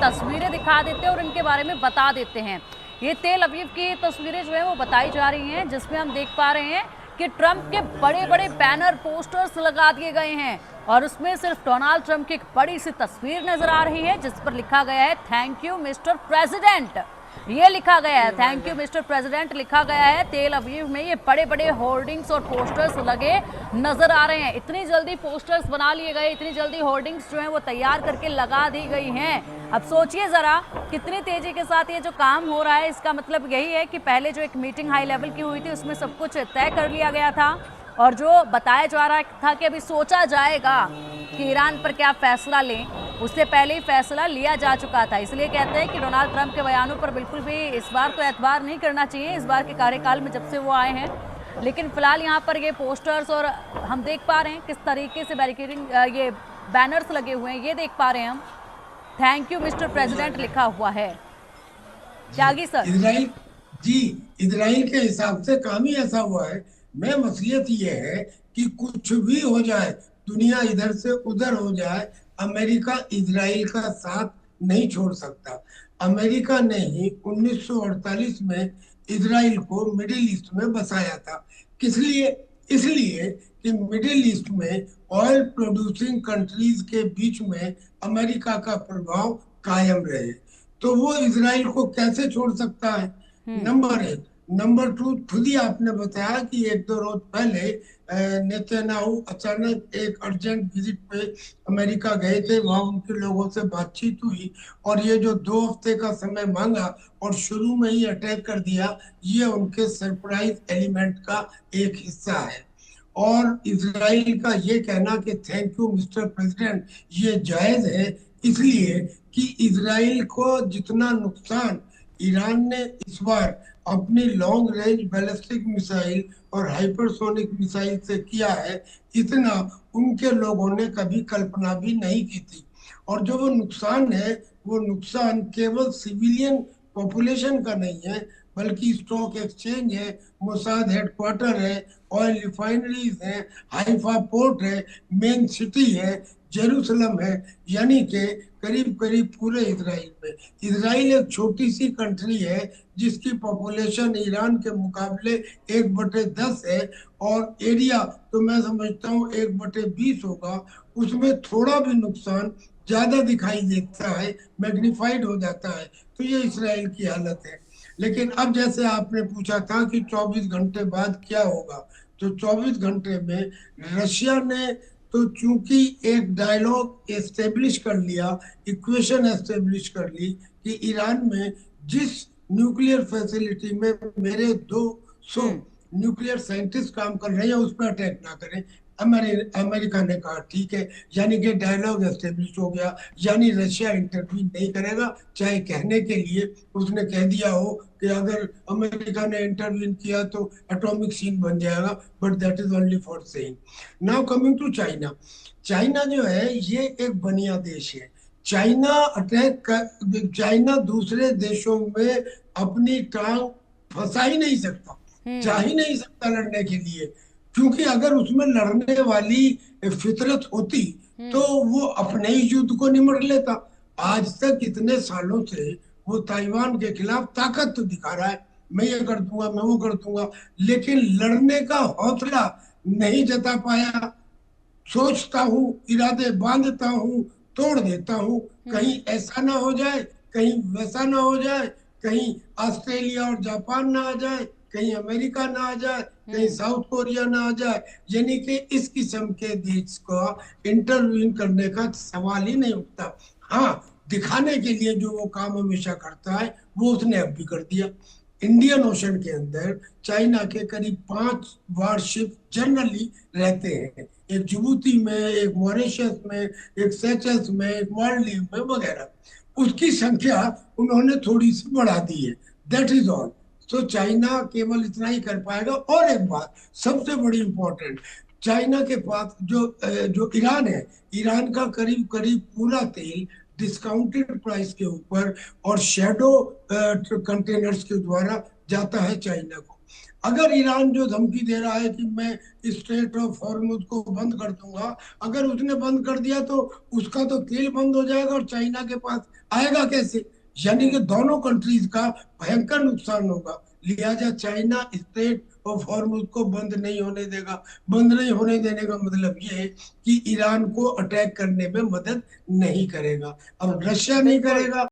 तस्वीरें दिखा देते हैं और इनके बारे में बता देते हैं। ये तेल अवीव की तस्वीरें जो है वो बताई जा रही हैं, जिसमें हम देख पा रहे हैं कि ट्रंप के बड़े बड़े बैनर पोस्टर्स लगा दिए गए हैं और उसमें सिर्फ डोनाल्ड ट्रंप की एक बड़ी सी तस्वीर नजर आ रही है, जिस पर लिखा गया है थैंक यू मिस्टर प्रेसिडेंट। ये लिखा गया है थैंक यू मिस्टर प्रेसिडेंट लिखा गया है। तेल अवीव में ये बड़े बड़े होर्डिंग्स और पोस्टर्स लगे नजर आ रहे हैं। इतनी जल्दी पोस्टर्स बना लिए गए, इतनी जल्दी होर्डिंग्स जो है वो तैयार करके लगा दी गई हैं। अब सोचिए जरा कितनी तेजी के साथ ये जो काम हो रहा है। इसका मतलब यही है कि पहले जो एक मीटिंग हाई लेवल की हुई थी उसमें सब कुछ तय कर लिया गया था और जो बताया जा रहा था कि अभी सोचा जाएगा कि ईरान पर क्या फैसला लें, उससे पहले ही फैसला लिया जा चुका था। इसलिए कहते हैं कि डोनाल्ड ट्रंप के बयानों पर बिल्कुल भी इस बार तो एतबार नहीं करना चाहिए, इस बार के कार्यकाल में जब से वो आए हैं। लेकिन फिलहाल यहाँ पर ये पोस्टर्स और हम देख पा रहे हैं किस तरीके से बैरिकेडिंग, ये बैनर्स लगे हुए हैं, ये देख पा रहे हैं हम। थैंक यू मिस्टर प्रेसिडेंट लिखा हुआ है। त्यागी सर। इजराइल के हिसाब से काम ही ऐसा हुआ है। मैं मसलियत ये है कि कुछ भी हो जाए, दुनिया इधर से उधर हो जाए, अमेरिका इजराइल का साथ नहीं छोड़ सकता। अमेरिका ने ही 1948 में इजराइल को मिडिल ईस्ट में बसाया था। किस लिए? इसलिए कि मिडिल ईस्ट में ऑयल प्रोड्यूसिंग कंट्रीज के बीच में अमेरिका का प्रभाव कायम रहे। तो वो इजराइल को कैसे छोड़ सकता है? नंबर एक। नंबर टू, खुद ही आपने बताया कि एक दो रोज पहले नेतन्याहू अचानक एक अर्जेंट विजिट पे अमेरिका गए थे। वहां उनके लोगों से बातचीत हुई और ये जो 2 हफ्ते का समय मांगा और शुरू में ही अटैक कर दिया, ये उनके सरप्राइज एलिमेंट का एक हिस्सा है। और इजराइल का ये कहना कि थैंक यू मिस्टर प्रेसिडेंट, ये जायज है, इसलिए कि इजराइल को जितना नुकसान ईरान ने इस बार अपनी लॉन्ग रेंज बैलिस्टिक मिसाइल और हाइपरसोनिक मिसाइल से किया है, इतना उनके लोगों ने कभी कल्पना भी नहीं की थी। और जो वो नुकसान है, वो नुकसान केवल सिविलियन पॉपुलेशन का नहीं है, बल्कि स्टॉक एक्सचेंज है, मोसाद हेडक्वार्टर है, ऑयल रिफाइनरीज है, हाइफा पोर्ट है, मेन सिटी है, जेरूसलम है, यानी कि करीब करीब पूरे इजराइल में। इजराइल एक छोटी सी कंट्री है जिसकी पॉपुलेशन ईरान के मुकाबले 1/10 है और एरिया तो मैं समझता हूँ 1/20 होगा। उसमें थोड़ा भी नुकसान ज्यादा दिखाई देता है, मैग्निफाइड हो जाता है। तो ये इसराइल की हालत है। लेकिन अब जैसे आपने पूछा था कि 24 घंटे बाद क्या होगा, तो 24 घंटे में रशिया ने तो चूंकि एक डायलॉग एस्टेब्लिश कर लिया, इक्वेशन एस्टेब्लिश कर ली कि ईरान में जिस न्यूक्लियर फैसिलिटी में मेरे 200 न्यूक्लियर साइंटिस्ट काम कर रहे हैं उस पर अटैक ना करें। अमेरिका ने कहा ठीक है, यानी कि डायलॉग एस्टेब्लिश हो गया, यानी रशिया इंटरवीन नहीं करेगा। चाहे कहने के लिए उसने कह दिया हो कि अगर अमेरिका ने इंटरवीन किया तो एटॉमिक सीन बन जाएगा, but that is only for saying. Now coming to China. China जो है ये एक बनिया देश है। चाइना दूसरे देशों में अपनी टांग फंसा ही नहीं सकता, जा ही नहीं सकता लड़ने के लिए, क्योंकि अगर उसमें लड़ने वाली फितरत होती तो वो अपने ही युद्ध को निमट लेता। आज तक इतने सालों से वो ताइवान के खिलाफ ताकत तो दिखा रहा है, मैं ये कर दूंगा, मैं वो कर दूंगा, लेकिन लड़ने का हौसला नहीं जता पाया। सोचता हूँ, इरादे बांधता हूँ, तोड़ देता हूँ, कहीं ऐसा ना हो जाए, कहीं वैसा ना हो जाए, कहीं ऑस्ट्रेलिया और जापान ना आ जाए, कहीं अमेरिका ना आ जाए, कहीं साउथ कोरिया ना आ जाए। यानी कि इस किस्म के देश को इंटरवीन करने का सवाल ही नहीं उठता। हाँ, दिखाने के लिए जो वो काम हमेशा करता है वो उसने अब भी कर दिया। इंडियन ओशन के अंदर चाइना के करीब 5 वारशिप जनरली रहते हैं, एक जिबूती में, एक मॉरिशस में, एक सेचल्स में, एक मालदीव में वगैरह। उसकी संख्या उन्होंने थोड़ी सी बढ़ा दी है, दैट इज ऑल। तो चाइना केवल इतना ही कर पाएगा। और एक बात सबसे बड़ी इंपॉर्टेंट, चाइना के पास जो ईरान है, ईरान का करीब करीब पूरा तेल डिस्काउंटेड प्राइस के ऊपर और शैडो कंटेनर्स के द्वारा जाता है चाइना को। अगर ईरान जो धमकी दे रहा है कि मैं स्ट्रेट ऑफ हॉर्मुज को बंद कर दूंगा, अगर उसने बंद कर दिया तो उसका तो तेल बंद हो जाएगा और चाइना के पास आएगा कैसे? यानी कि दोनों कंट्रीज का भयंकर नुकसान होगा। लिहाजा चाइना स्ट्रेट ऑफ हॉर्मुज को बंद नहीं होने देगा। बंद नहीं होने देने का मतलब ये है कि ईरान को अटैक करने में मदद नहीं करेगा। अब रशिया नहीं बिल्कुल। करेगा